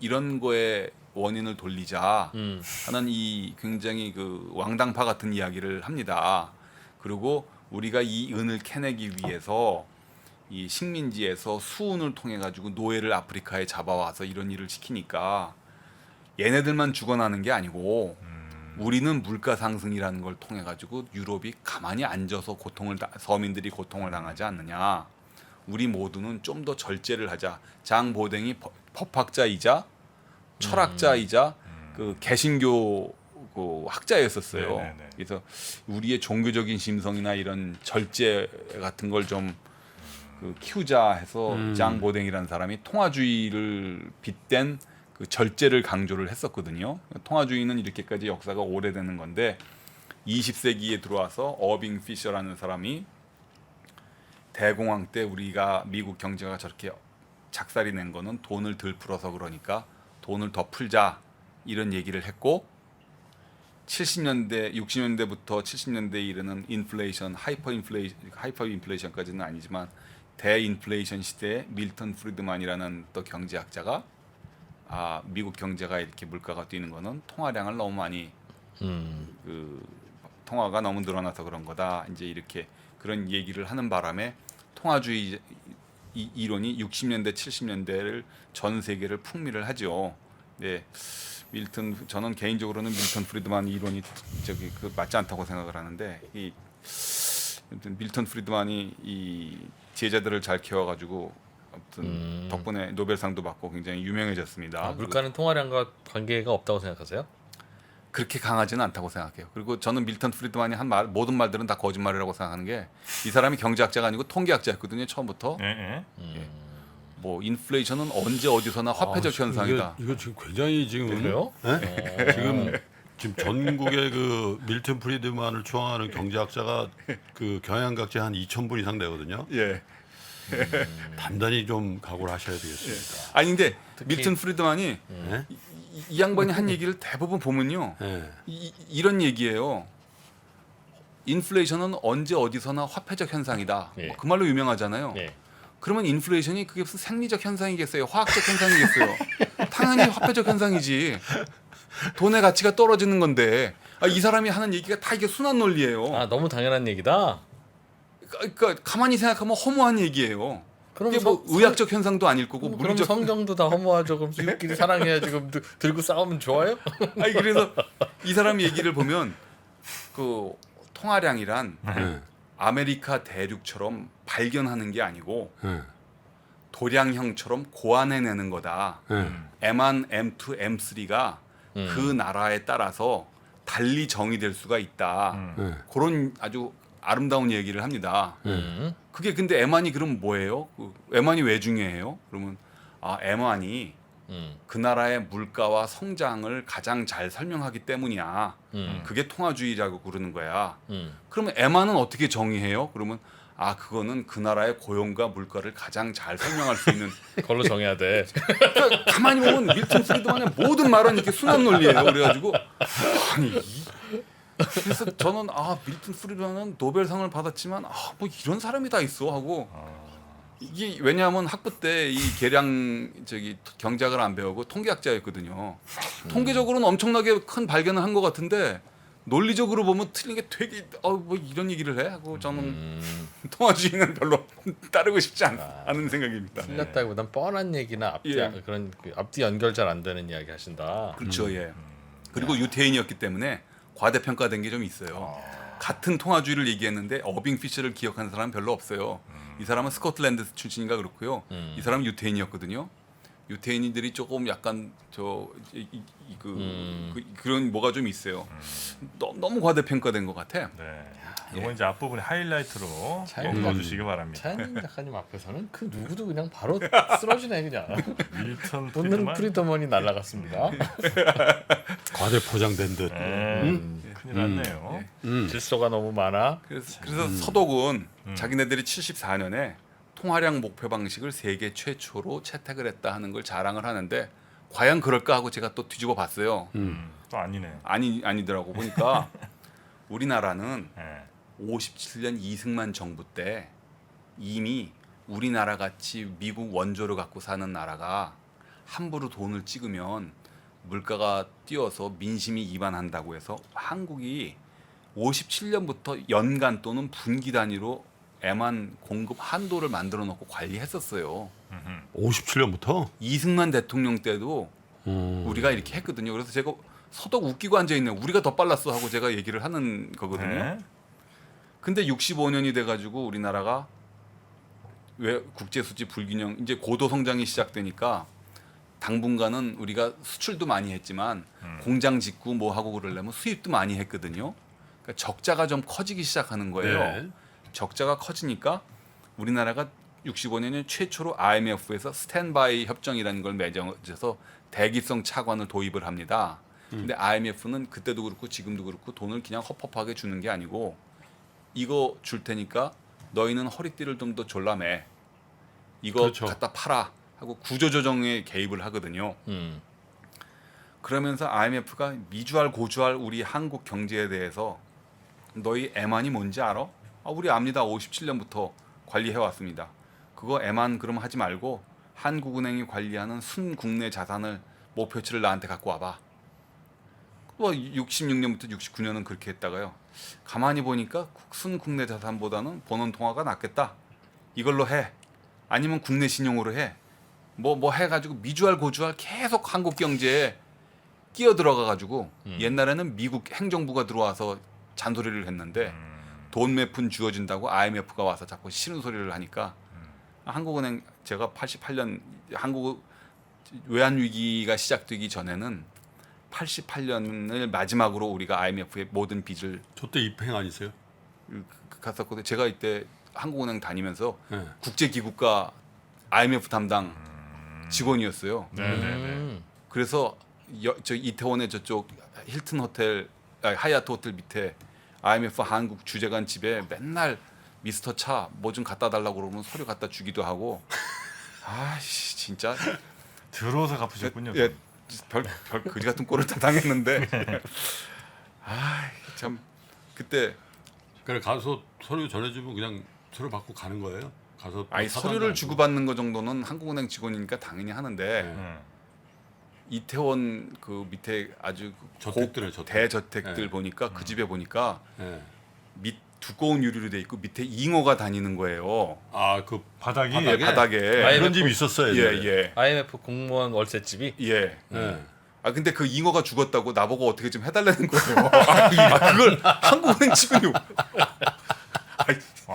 이런 거에 원인을 돌리자 하는 이 굉장히 그 왕당파 같은 이야기를 합니다. 그리고 우리가 이 은을 캐내기 위해서 이 식민지에서 수운을 통해 가지고 노예를 아프리카에 잡아와서 이런 일을 시키니까 얘네들만 죽어나는 게 아니고 우리는 물가 상승이라는 걸 통해 가지고 유럽이 가만히 앉아서 서민들이 고통을 당하지 않느냐. 우리 모두는 좀 더 절제를 하자. 장 보댕이 법학자이자 철학자이자 그 개신교 그 학자였었어요. 네네네. 그래서 우리의 종교적인 심성이나 이런 절제 같은 걸 좀 그 키우자 해서 장 보댕이라는 사람이 통화주의를 빗댄 그 절제를 강조를 했었거든요. 통화주의는 이렇게까지 역사가 오래되는 건데 20세기에 들어와서 어빙 피셔라는 사람이 대공황 때 우리가 미국 경제가 저렇게 작살이 낸 거는 돈을 덜 풀어서 그러니까 돈을 더 풀자 이런 얘기를 했고 70년대, 60년대부터 70년대에 이르는 인플레이션, 하이퍼 인플레이션까지는 아니지만 대인플레이션 시대에 밀턴 프리드만이라는 또 경제학자가 아, 미국 경제가 이렇게 물가가 뛰는 거는 통화량을 너무 많이 그 통화가 너무 늘어나서 그런 거다. 이제 이렇게 그런 얘기를 하는 바람에 통화주의 이론이 60년대, 70년대를 전 세계를 풍미를 하죠. 네. 저는 개인적으로는 밀턴 프리드만 이론이 저기 그 맞지 않다고 생각을 하는데 이 밀턴 프리드만이 이 제자들을 잘 키워가지고 아무튼 덕분에 노벨상도 받고 굉장히 유명해졌습니다. 아, 물가는 통화량과 관계가 없다고 생각하세요? 그렇게 강하지는 않다고 생각해요. 그리고 저는 밀턴 프리드만이 한 모든 말들은 다 거짓말이라고 생각하는 게 이 사람이 경제학자가 아니고 통계학자였거든요. 처음부터. 예, 예. 뭐 인플레이션은 언제 어디서나 화폐적 현상이다. 이거 지금 굉장히 지금 그래요? 지금 전국의 그 밀턴 프리드만을 추앙하는 경제학자가 그 경영학자에 한 2,000분 이상 되거든요. 예. 단단히 좀 각오를 하셔야 되겠습니다. 아니 근데 밀턴 프리드만이 네? 이 양반이 한 얘기를 대부분 보면요. 네. 이런 얘기예요. 인플레이션은 언제 어디서나 화폐적 현상이다. 예. 그 말로 유명하잖아요. 예. 그러면 인플레이션이 그게 무슨 생리적 현상이겠어요? 화학적 현상이겠어요? 당연히 화폐적 현상이지. 돈의 가치가 떨어지는 건데 이 사람이 하는 얘기가 다 이게 순환 논리예요. 아, 너무 당연한 얘기다. 그러니까 가만히 생각하면 허무한 얘기예요. 그럼 이게 뭐 의학적 현상도 아닐 거고 그럼 물리적. 성경도 다 허무하죠. 그럼 이웃끼리 사랑해야지. 그럼 들고 싸우면 좋아요? 아니 그래서 이 사람 얘기를 보면 그 통화량이란 네. 아메리카 대륙처럼 발견하는 게 아니고 네. 도량형처럼 고안해내는 거다. 네. M1, M2, M3가 그 나라에 따라서 달리 정의될 수가 있다. 네. 그런 아주 아름다운 얘기를 합니다. 음. 그게 근데 M1이 그럼 뭐예요? 그 M1이 왜 중요해요? 그러면 M1이 그 나라의 물가와 성장을 가장 잘 설명하기 때문이야. 그게 통화주의라고 그러는 거야. 그러면 M1은 어떻게 정의해요? 그러면 그거는 그 나라의 고용과 물가를 가장 잘 설명할 수 있는. 그걸로 정해야 돼. 그러니까 가만히 보면 밀턴 프리드만의 모든 말은 이렇게 순환 논리예요. 그래가지고 그래서 저는 밀턴 프리드만은 노벨상을 받았지만 뭐 이런 사람이 다 있어 하고. 이게 왜냐하면 학부 때 이 계량 경제학을 안 배우고 통계학자였거든요. 통계적으로는 엄청나게 큰 발견을 한 것 같은데 논리적으로 보면 틀린 게 되게 뭐 이런 얘기를 해 하고 저는 통화주의는 별로 따르고 싶지 않은 생각입니다. 틀렸다기보단 뻔한 얘기나 앞뒤 예. 그런 앞뒤 연결 잘 안 되는 이야기 하신다. 그렇죠, 예. 그리고 유태인이었기 때문에 과대평가된 게 좀 있어요. 같은 통화주의를 얘기했는데 어빙 피셔를 기억하는 사람은 별로 없어요. 이 사람은 스코틀랜드 출신인가 그렇고요. 이 사람은 유태인이었거든요. 유태인들이 조금 약간 그런 뭐가 좀 있어요. 너무 과대평가된 것 같아. 네. 이건 이제 앞부분 하이라이트로 차이가 넣어주시기 바랍니다. 차이님 작가님 앞에서는 그 누구도 그냥 바로 쓰러지네 그냥. 밀턴 웃는 프리드만. 프리더먼이 날아갔습니다. 과대 포장된 듯. 큰일 났네요. 질서가 너무 많아. 그래서 서독은 자기네들이 74년에 통화량 목표 방식을 세계 최초로 채택을 했다 하는 걸 자랑을 하는데 과연 그럴까 하고 제가 또 뒤집어 봤어요. 또 아니네. 아니더라고 보니까 우리나라는 네. 57년 이승만 정부 때 이미 우리나라 같이 미국 원조를 갖고 사는 나라가 함부로 돈을 찍으면 물가가 뛰어서 민심이 이반한다고 해서 한국이 57년부터 연간 또는 분기 단위로 애만 공급 한도를 만들어 놓고 관리했었어요. 57년부터? 이승만 대통령 때도 우리가 이렇게 했거든요. 그래서 제가 서독 웃기고 앉아 있네. 우리가 더 빨랐어 하고 제가 얘기를 하는 거거든요. 네. 근데 65년이 돼가지고 우리나라가 왜 국제 수지 불균형 이제 고도 성장이 시작되니까 당분간은 우리가 수출도 많이 했지만 공장 짓고 뭐 하고 그러려면 수입도 많이 했거든요. 그러니까 적자가 좀 커지기 시작하는 거예요. 네. 적자가 커지니까 우리나라가 65년에 최초로 IMF에서 스탠바이 협정이라는 걸 맺어서 대기성 차관을 도입을 합니다. 근데 IMF는 그때도 그렇고 지금도 그렇고 돈을 그냥 허퍼하게 주는 게 아니고 이거 줄 테니까 너희는 허리띠를 좀 더 졸라매. 이거 그렇죠. 갖다 팔아 하고 구조조정에 개입을 하거든요. 그러면서 IMF가 미주알 고주알 우리 한국 경제에 대해서 너희 애만이 뭔지 알아? 우리 압니다. 57년부터 관리해 왔습니다. 그거 애만 그럼 하지 말고 한국은행이 관리하는 순국내 자산을 목표치를 나한테 갖고 와봐. 뭐 66년부터 69년은 그렇게 했다가요. 가만히 보니까 순국내 자산보다는 본원 통화가 낫겠다. 이걸로 해. 아니면 국내 신용으로 해. 뭐 해가지고 미주알 고주알 계속 한국 경제에 끼어 들어가가지고 옛날에는 미국 행정부가 들어와서 잔소리를 했는데 돈 몇 푼 주어진다고 IMF가 와서 자꾸 싫은 소리를 하니까 한국은행 제가 88년 한국 외환 위기가 시작되기 전에는 88년을 마지막으로 우리가 IMF의 모든 빚을 저때 입행 아니세요? 갔었거든요. 제가 이때 한국은행 다니면서 네. 국제기구과 IMF 담당 직원이었어요. 네네네. 그래서 저 이태원의 저쪽 힐튼 호텔, 하얏트 호텔 밑에 IMF 한국 주재관 집에 맨날 미스터 차 뭐 좀 갖다 달라고 그러면 서류 갖다 주기도 하고. 아씨 진짜. 들어서 갚으셨군요. 예, 별 그지 같은 꼴을 다 당했는데. 참 그때 그래 가서 서류 전해주면 그냥 서류 받고 가는 거예요? 가서 아니 서류를 주고받는 거 정도는 한국은행 직원이니까 당연히 하는데 네. 이태원 그 밑에 아주 저택들에 저택. 대저택들 네. 보니까 그 집에 보니까 네. 밑 두꺼운 유리로 돼 있고 밑에 잉어가 다니는 거예요. 아그 바닥이 바닥에? 바닥에. 그런 집이 있었어요. 예, 옛날에. 예. IMF 공무원 월세집이 예. 네. 근데 그 잉어가 죽었다고 나보고 어떻게 좀 해달라는 거예요. 그걸 한국은행 직원이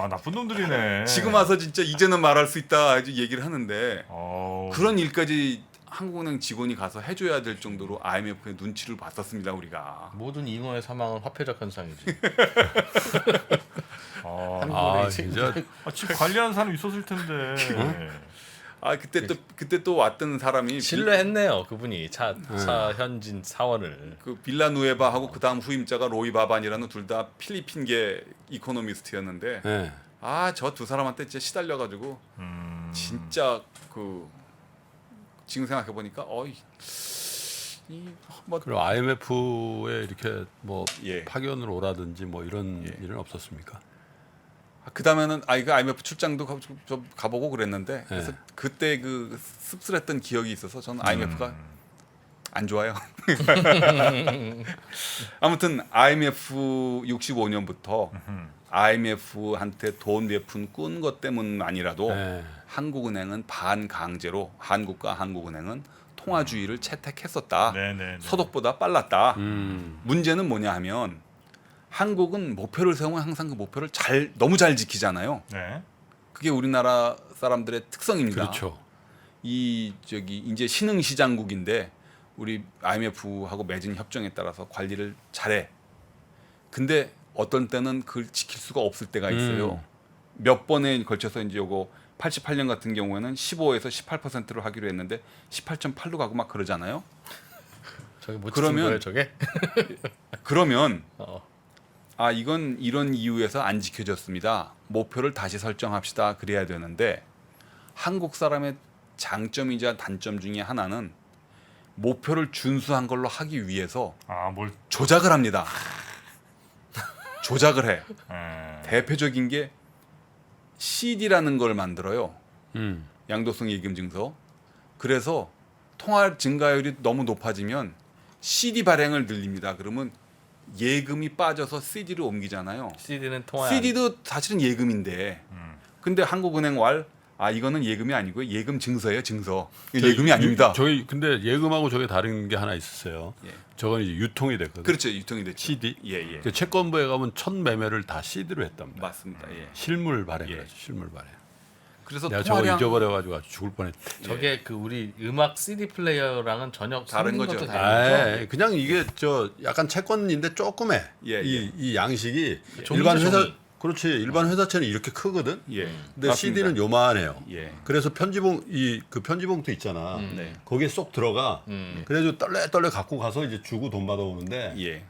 나쁜 놈들이네. 지금 와서 진짜 이제는 말할 수 있다 아주 얘기를 하는데 어우. 그런 일까지 한국은행 직원이 가서 해줘야 될 정도로 IMF의 눈치를 봤었습니다 우리가. 모든 인원의 사망은 화폐적 현상이지. 아, 아 진짜 집 관리하는 사람 있었을 텐데. 아 그때 또 왔던 사람이 신뢰했네요 그분이 차 현진 사원을. 그 빌라누에바하고 그 다음 후임자가 로이 바반이라는 둘 다 필리핀계 이코노미스트였는데 네. 아 저 두 사람한테 진짜 시달려가지고 진짜 그 지금 생각해 보니까 뭐 그리고 IMF에 이렇게 뭐 예. 파견을 오라든지 뭐 이런 일은 없었습니까? 그 다음에는 그 IMF 출장도 좀 가보고 그랬는데 그래서 네. 그때 그 씁쓸했던 기억이 있어서 저는 IMF가 안 좋아요. 아무튼 IMF 65년부터 IMF한테 돈 몇푼 꾼 것 때문만이라도 네. 한국은행은 반강제로 한국과 한국은행은 통화주의를 채택했었다. 네네. 소득보다 빨랐다. 음. 문제는 뭐냐 하면 한국은 목표를 세우면 항상 그 목표를 너무 잘 지키잖아요. 네. 그게 우리나라 사람들의 특성입니다. 그렇죠. 이제 신흥 시장국인데 우리 IMF하고 맺은 협정에 따라서 관리를 잘해. 근데 어떤 때는 그걸 지킬 수가 없을 때가 있어요. 몇 번에 걸쳐서 이제 요거 88년 같은 경우에는 15에서 18%로 하기로 했는데 18.8로 가고 막 그러잖아요. 저게 못 그러면- 지킨 거예요 저게? 그러면 어. 이건 이런 이유에서 안 지켜졌습니다. 목표를 다시 설정합시다. 그래야 되는데 한국 사람의 장점이자 단점 중에 하나는 목표를 준수한 걸로 하기 위해서 뭘? 조작을 합니다. 조작을 해. 에. 대표적인 게 CD라는 걸 만들어요. 양도성 예금 증서. 그래서 통화 증가율이 너무 높아지면 CD 발행을 늘립니다. 그러면 예금이 빠져서 CD로 옮기잖아요. CD는 통화. CD도 사실은 예금인데. 근데 한국은행 이거는 예금이 아니고요. 예금 증서예요, 증서. 이거 예금이 아닙니다. 저희 근데 예금하고 저게 다른 게 하나 있었어요. 예. 저건 이제 유통이 됐거든. 그렇죠. 유통이 됐죠. CD. 예. 그 채권부에 가면 첫 매매를 다 CD로 했답니다. 맞습니다. 예. 실물 발행 예. 그렇죠. 실물 발행. 그래서 내가 저거 통화량 잊어버려가지고 아주 죽을 뻔했대. 저게 그 우리 음악 CD 플레이어랑은 전혀 다른 생긴 거죠. 것도 다른 거죠. 그냥 이게 저 약간 채권인데 조그매. 예, 이 양식이 종이죠, 일반 회사 종이. 그렇지 일반 회사채는 이렇게 크거든. 예. 근데 맞습니다. CD는 요만해요. 예. 그래서 그 편지봉투 있잖아. 네. 거기에 쏙 들어가. 그래가지고 떨레 갖고 가서 이제 주고 돈 받아오는데 예.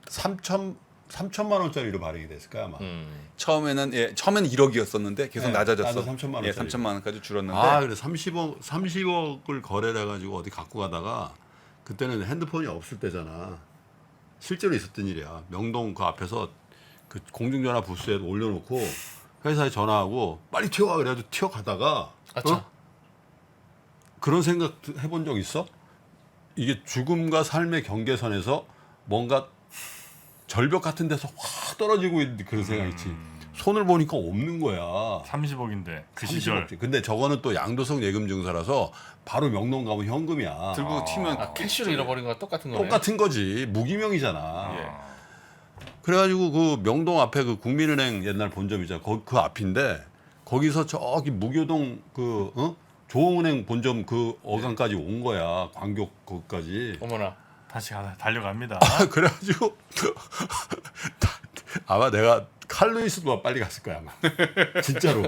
3천만 원짜리로 발행이 됐을 거야 아마. 처음에는 1억이었었는데 계속 네, 낮아졌어. 나도 3천만 예, 원짜리. 3천만 원까지 줄었는데 그래 30억을 거래를 해가지고 어디 갖고 가다가 그때는 핸드폰이 없을 때잖아. 실제로 있었던 일이야. 명동 그 앞에서 그 공중전화 부스에 올려놓고 회사에 전화하고 빨리 튀어와 그래가지고 튀어가다가 아차. 그런 생각 해본 적 있어? 이게 죽음과 삶의 경계선에서 뭔가 절벽 같은 데서 확 떨어지고 있는 그런 생각 있지. 손을 보니까 없는 거야. 30억인데 그 30억 시절. 지. 근데 저거는 또 양도성 예금 증서라서 바로 명동 가면 현금이야. 들고 튀면 캐시로 잃어버린 거랑 똑같은 거네. 똑같은 거지. 무기명이잖아. 예. 그래가지고 그 명동 앞에 그 국민은행 옛날 본점이잖아. 그 앞인데 거기서 저기 무교동 조흥은행 본점 그 어간까지 온 거야. 광교 거기까지. 어머나. 다시 달려갑니다. 그래가지고 아마 내가 칼루이스도 빨리 갔을 거야 아마. 진짜로.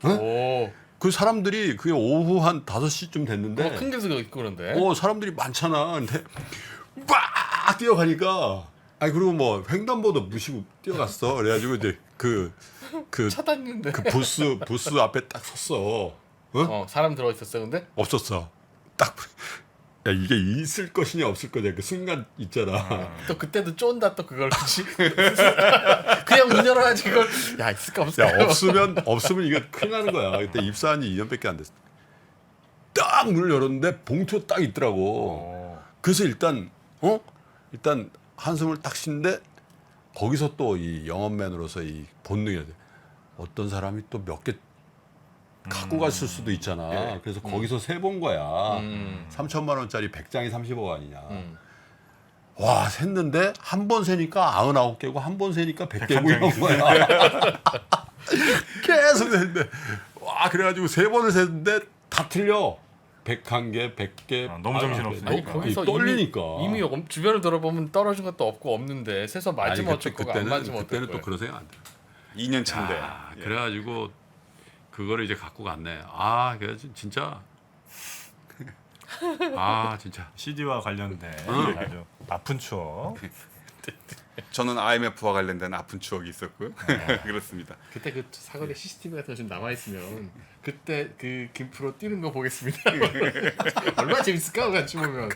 오. 그 사람들이 그게 오후 한 5시쯤 됐는데 큰 길도 있고 그런데. 사람들이 많잖아. 근데 막 뛰어가니까 그리고 뭐 횡단보도 무시고 뛰어갔어. 그래가지고 이제 그 차단인데. 그 부스 앞에 딱 섰어. 사람 들어 있었어 근데. 없었어. 딱 야 이게 있을 것이냐 없을 거냐 그 순간 있잖아. 또 그때도 쫀다 또 그걸 그치. 그냥 문 열어야지 그걸. 야 있을까 없을까. 야 없으면 이거 큰일 나는 거야. 그때 입사한 지 2년밖에 안 됐어. 딱 문을 열었는데 봉투 딱 있더라고. 그래서 일단 한숨을 딱 쉬는데 거기서 또 이 영업맨으로서 이 본능이 어떤 사람이 또 몇 개 갖고 갔을 수도 있잖아. 그래서 거기서 세본 거야. 3천만 원짜리 100장이 30억 아니냐. 와 샜는데 한 번 세니까 99개고 한 번 세니까 100개고 이런 거야. 계속 세는데 와 그래가지고 3번을 세는데 다 틀려. 101개, 100개 너무 정신없으니까. 아니 거기서 떨리니까 이미 주변을 돌아보면 떨어진 것도 없고 없는데 세서 맞으면 어쩔 거고 안 맞으면 어쩔 그때는 또 거예요. 그런 생각 안 들어. 2년 차인데. 야, 그래가지고 그거를 이제 갖고 갔네. 아, 그래서 진짜 진짜 CD와 관련된 응. 아주 아픈 추억. 저는 IMF와 관련된 아픈 추억이 있었고요. 그렇습니다. 그때 그 사거리 CCTV 같은 거 좀 남아 있으면 그때 그 김프로 뛰는 거 보겠습니다. 얼마나 재밌을까 같이 보면.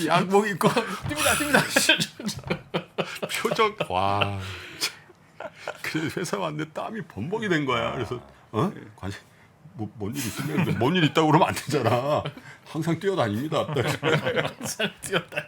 양복 입고 뜁니다. 표정 와. 그래서 회사 왔는데 땀이 범벅이 된 거야. 그래서 관심 뭔일 있으면 뭔일 있다고 그러면 안 되잖아. 항상 뛰어다닙니다. 뛰었다.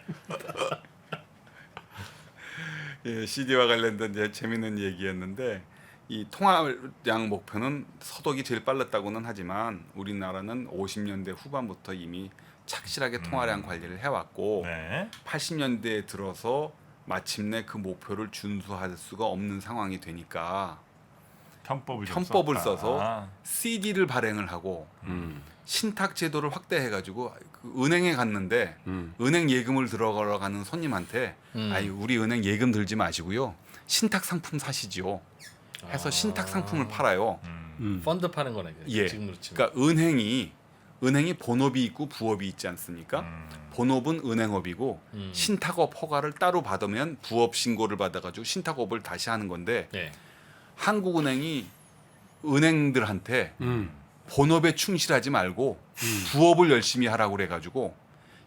예, CD와 관련된 이제 재밌는 얘기였는데 이 통화량 목표는 서독이 제일 빨랐다고는 하지만 우리나라는 50년대 후반부터 이미 착실하게 통화량 관리를 해왔고 네. 80년대에 들어서 마침내 그 목표를 준수할 수가 없는 상황이 되니까 편법을 편법을 썼다. 써서 CD를 발행을 하고 신탁 제도를 확대해가지고 그 은행에 갔는데 은행 예금을 들어가는 손님한테 아니 우리 은행 예금 들지 마시고요 신탁 상품 사시지요 해서 신탁 상품을 팔아요. 펀드 파는 거네. 예. 지금으로 치면. 그러니까 은행이 본업이 있고 부업이 있지 않습니까? 본업은 은행업이고 신탁업 허가를 따로 받으면 부업 신고를 받아가지고 신탁업을 다시 하는 건데 네. 한국은행이 은행들한테 본업에 충실하지 말고 부업을 열심히 하라고 그래가지고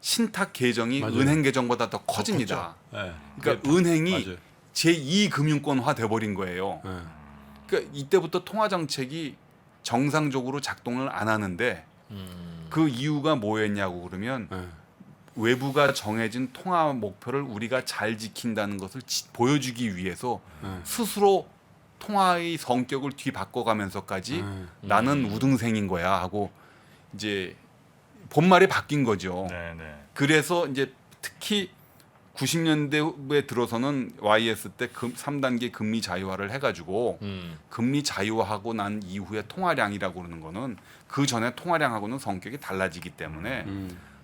신탁 계정이 맞아요. 은행 계정보다 더 커집니다. 네. 그러니까 은행이 맞아요. 제2금융권화 돼버린 거예요. 네. 그러니까 이때부터 통화 정책이 정상적으로 작동을 안 하는데 그 이유가 뭐였냐고 그러면 네. 외부가 정해진 통화 목표를 우리가 잘 지킨다는 것을 보여주기 위해서 스스로 통화의 성격을 뒤바꿔가면서까지 나는 우등생인 거야 하고 이제 본말이 바뀐 거죠. 네네. 그래서 이제 특히 90년대에 들어서는 YS 때 3단계 금리 자유화를 해가지고 금리 자유화하고 난 이후에 통화량이라고 그러는 거는 그 전에 통화량하고는 성격이 달라지기 때문에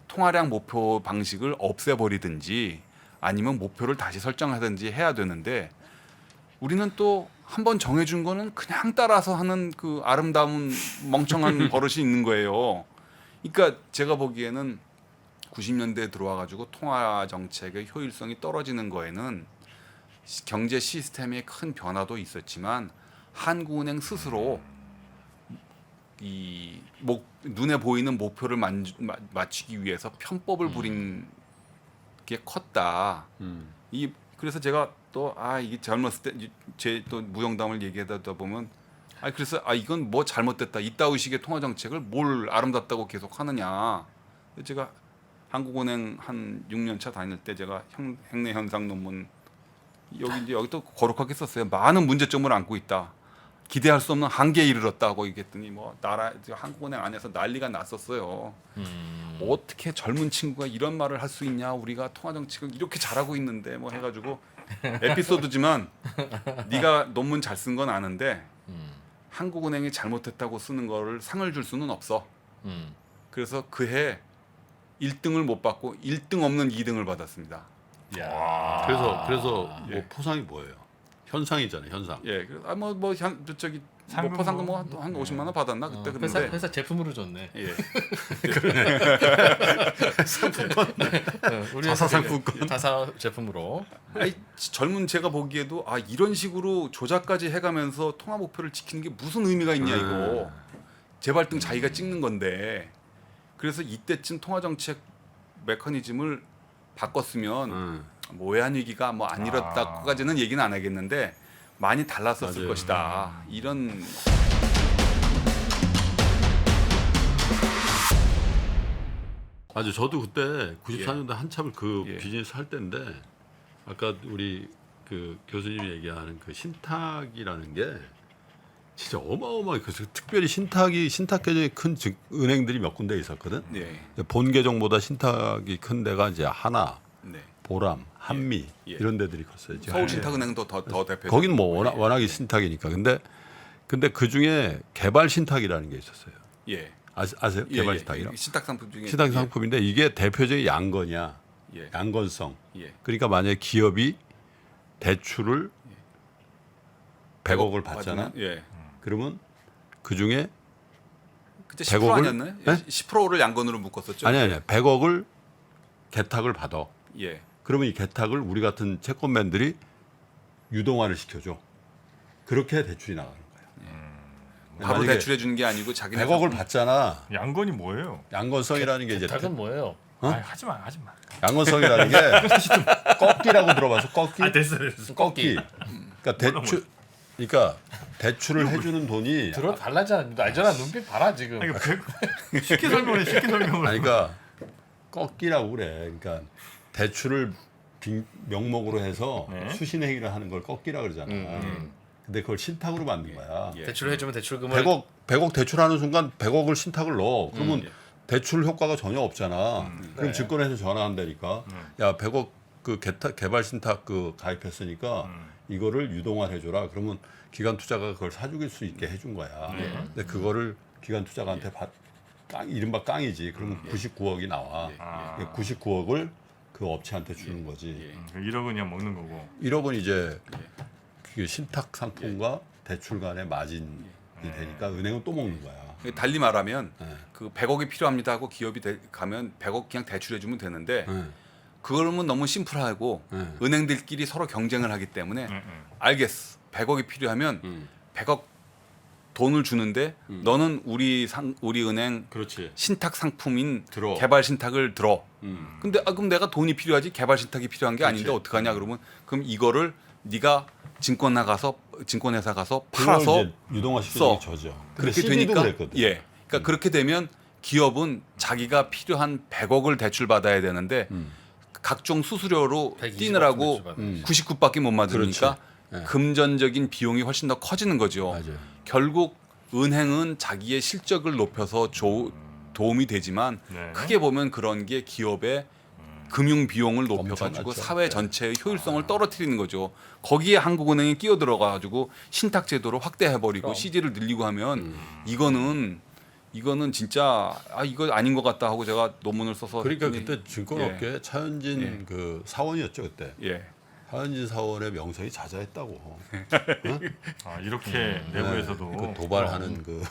통화량 목표 방식을 없애버리든지 아니면 목표를 다시 설정하든지 해야 되는데 우리는 또 한 번 정해준 거는 그냥 따라서 하는 그 아름다운 멍청한 버릇이 있는 거예요. 그러니까 제가 보기에는 90년대에 들어와 가지고 통화 정책의 효율성이 떨어지는 거에는 경제 시스템의 큰 변화도 있었지만 한국은행 스스로 이 눈에 보이는 목표를 맞추기 위해서 편법을 부린 게 컸다. 그래서 제가 또 이게 젊었을 때 제 또 무용담을 얘기하다 보면 그래서 이건 뭐 잘못됐다. 이따위 식의 통화 정책을 뭘 아름답다고 계속 하느냐. 제가 한국은행 한 6년 차 다닐 때 제가 행내 현상 논문 여기 또 거룩하게 썼어요. 많은 문제점을 안고 있다. 기대할 수 없는 한계에 이르렀다고 얘기했더니 뭐 한국은행 안에서 난리가 났었어요. 어떻게 젊은 친구가 이런 말을 할 수 있냐? 우리가 통화 정책을 이렇게 잘하고 있는데 뭐 해가지고 에피소드지만 네가 논문 잘 쓴 건 아는데 한국은행이 잘못했다고 쓰는 거를 상을 줄 수는 없어. 그래서 그해 1등을 못 받고 1등 없는 2등을 받았습니다. 야. 그래서 뭐 포상이 뭐예요? 현상이잖아요, 현상. 예, 저기 상금 포상금 뭐? 한 50만 원 받았나 그때 그런데 회사 제품으로 줬네. 예. 우리 자사 회사 상품권. 자사 제품으로. 젊은 제가 보기에도 이런 식으로 조작까지 해가면서 통화 목표를 지키는 게 무슨 의미가 있냐 이거. 재발등 자기가 찍는 건데. 그래서 이때쯤 통화 정책 메커니즘을 바꿨으면 뭐 외환 위기가 뭐 안 일었다까지는 얘기는 안 하겠는데 많이 달랐었을 맞아요. 것이다. 이런 맞아요. 저도 그때 94년도 한참을 그 예. 비즈니스 할 때인데 아까 우리 그 교수님이 얘기하는 그 신탁이라는 게 진짜 어마어마하게 그래서 특별히 신탁 계정이 큰 은행들이 몇 군데 있었거든. 예. 본 계정보다 신탁이 큰 데가 이제 하나, 네. 보람, 한미 예. 이런 데들이 컸어요. 서울신탁은행도 더 대표. 거긴 뭐 워낙에 신탁이니까. 근데 그 중에 개발 신탁이라는 게 있었어요. 예. 아세요? 개발 신탁이요? 신탁 상품 중에 신탁 상품인데 이게 대표적인 양건이야. 예. 양건성. 예. 그러니까 만약에 기업이 대출을 100억을 받잖아. 받으면, 예. 그러면 그 중에 그때 100억 10% 을? 아니었나요? 네? 10%를 양건으로 묶었었죠. 아니 100억을 개탁을 받아. 예. 그러면 이 개탁을 우리 같은 채권맨들이 유동화를 시켜줘. 그렇게 대출이 나가는 거야. 바로 만약에 대출해 주는 게 아니고 자기네 100억을 상품- 받잖아. 양건이 뭐예요? 양건성이라는 게 이제 닭은 뭐예요? 아이, 하지 마. 양건성이라는 게 꺾기라고 들어봐서 꺾기. 됐어. 꺾기. 그러니까 대출 그러니까 대출을 해주는 돈이 들어 달라잖아. 알잖아. 눈빛 봐라 지금. 아니, 쉽게 설명해. 쉽게 설명을. 아니 그러니까 꺾기라고 그래. 그러니까 대출을 명목으로 해서 네. 수신행위를 하는 걸 꺾기라 그러잖아. 근데 그걸 신탁으로 만든 거야. 예. 대출을 해주면 대출금을 100억 대출하는 순간 100억을 신탁을 넣어. 그러면 예. 대출 효과가 전혀 없잖아. 그럼 네. 증권회사 전화한다니까. 야 100억 그 개발 신탁 그 가입했으니까 이거를 유동화를 해줘라. 그러면 기관 투자가 그걸 사주길 수 있게 해준 거야. 근데 그거를 기관 투자가한테 이른바 깡이지. 그러면 99억이 나와. 아. 99억을 그 업체한테 주는 거지. 1억은 그냥 먹는 거고. 1억은 이제 그 신탁 상품과 대출 간의 마진이 되니까 은행은 또 먹는 거야. 달리 말하면 네. 그 100억이 필요합니다 하고 기업이 가면 100억 그냥 대출해 주면 되는데 네. 그러면 너무 심플하고 네. 은행들끼리 서로 경쟁을 하기 때문에 알겠어. 100억이 필요하면 100억 돈을 주는데 너는 우리 은행 그렇지. 신탁 상품인 들어. 개발 신탁을 들어. 근데 그럼 내가 돈이 필요하지 개발 신탁이 필요한 게 아닌데 어떡하냐 그러면 그럼 이거를 네가 증권회사 가서 팔아서 유동화 써. 시키는 게 저죠. 그렇게 CB도 되니까 그랬거든. 예. 그러니까 그렇게 되면 기업은 자기가 필요한 100억을 대출 받아야 되는데 각종 수수료로 120억 뛰느라고 대출받아야지. 99밖에 못 받으니까 그렇지. 예. 금전적인 비용이 훨씬 더 커지는 거죠. 맞아요. 결국 은행은 자기의 실적을 높여서 도움이 되지만 네. 크게 보면 그런 게 기업의 금융 비용을 높여가지고 엄청나죠. 사회 전체의 효율성을 떨어뜨리는 거죠. 거기에 한국은행이 끼어들어가지고 신탁 제도를 확대해버리고 그럼. CD를 늘리고 하면 이거는 진짜 이거 아닌 것 같다 하고 제가 논문을 써서 그러니까 했더니 그때 증권업계 차현진 예. 그 사원이었죠 그때. 예. 차현진 사원의 명성이 자자했다고. 아, 이렇게 내부에서도 그 도발하는 그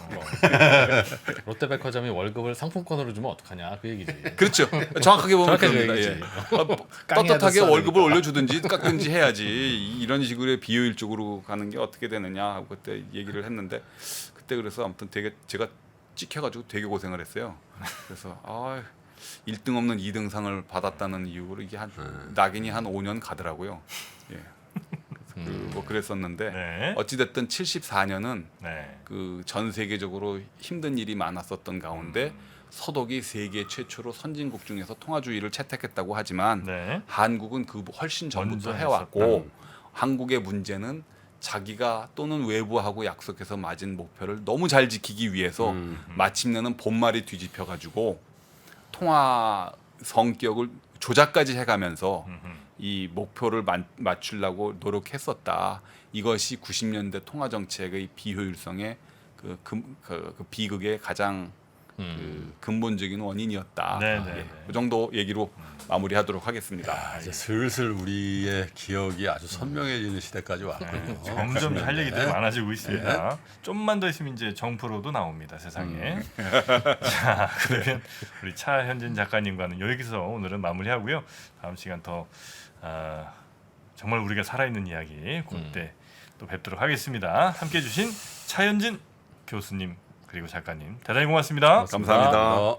롯데백화점이 월급을 상품권으로 주면 어떡하냐 그 얘기지. 그렇죠. 정확하게 보면 정확하게 그럽니다. 얘기지. 예. 깡이라도 떳떳하게 써야 월급을 되니까. 올려주든지 깎든지 해야지 이런 식으로 비효율적으로 가는 게 어떻게 되느냐 하고 그때 얘기를 했는데 그때 그래서 아무튼 되게 제가 찍혀가지고 되게 고생을 했어요. 그래서 1등 없는 2등상을 받았다는 이유로 이게 낙인이 한 5년 가더라고요. 예. 뭐 그랬었는데 네. 어찌됐든 74년은 네. 그 전 세계적으로 힘든 일이 많았었던 가운데 서독이 세계 최초로 선진국 중에서 통화주의를 채택했다고 하지만 네. 한국은 그 훨씬 전부터 먼저 해왔고 한국의 문제는 자기가 또는 외부하고 약속해서 맞은 목표를 너무 잘 지키기 위해서 마침내는 본말이 뒤집혀 가지고 통화 성격을 조작까지 해가면서 이 목표를 맞추려고 노력했었다. 이것이 90년대 통화 정책의 비효율성의 그 비극의 가장 그 근본적인 원인이었다. 네, 네, 예, 네. 그 정도 얘기로 마무리하도록 하겠습니다. 이제 슬슬 우리의 기억이 아주 선명해지는 시대까지 왔군요. 점점 할 얘기들이 많아지고 있습니다. 좀만 더 있으면 이제 정프로도 나옵니다. 세상에. 자, 그러면 우리 차현진 작가님과는 여기서 오늘은 마무리하고요. 다음 시간 더 정말 우리가 살아있는 이야기 그때 또 뵙도록 하겠습니다. 함께해 주신 차현진 교수님 그리고 작가님 대단히 고맙습니다. 감사합니다.